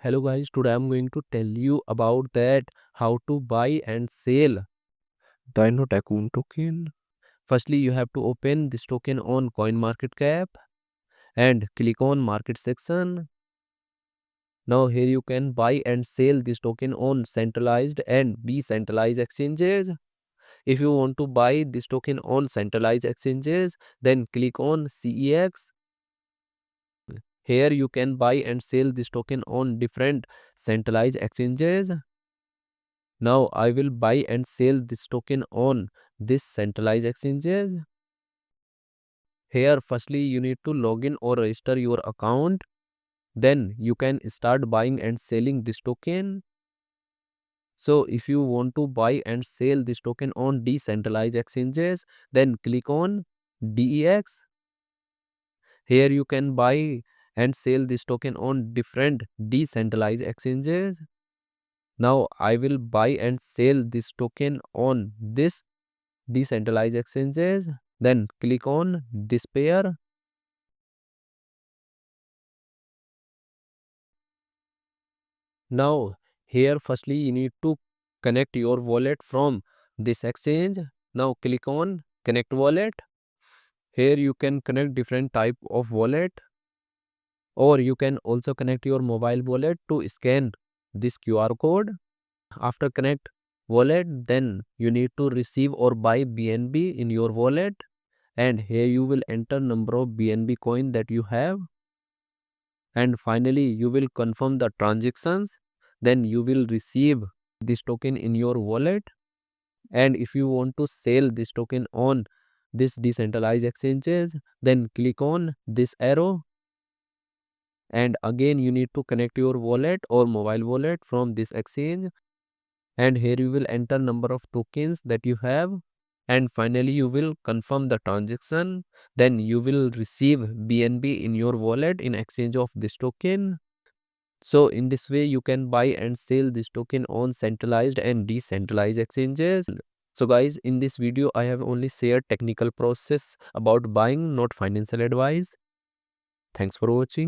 Hello guys, today I'm going to tell you about that how to buy and sell Dino Tycoon token. Firstly, you have to open this token on CoinMarketCap and click on market section. Now here you can buy and sell this token on centralized and decentralized exchanges. If you want to buy this token on centralized exchanges, then click on CEX. Here you can buy and sell this token on different centralized exchanges. Now I will buy and sell this token on this centralized exchanges. Here firstly you need to log in or register your account. Then you can start buying and selling this token. So if you want to buy and sell this token on decentralized exchanges, then click on DEX. Here you can buy and sell this token on different decentralized exchanges. Now I will buy and sell this token on this decentralized exchanges. Then click on this pair. Now here firstly you need to connect your wallet from this exchange. Now click on connect wallet. Here you can connect different type of wallet, or you can also connect your mobile wallet to scan this QR code. After connect wallet, then you need to receive or buy BNB in your wallet, and here you will enter number of BNB coin that you have, and finally you will confirm the transactions. Then you will receive this token in your wallet. And if you want to sell this token on this decentralized exchanges, then click on this arrow, and again you need to connect your wallet or mobile wallet from this exchange, and here you will enter number of tokens that you have, and finally you will confirm the transaction. Then you will receive BNB in your wallet in exchange of this token. So in this way you can buy and sell this token on centralized and decentralized exchanges. So guys, in this video I have only shared technical process about buying, not financial advice. Thanks for watching.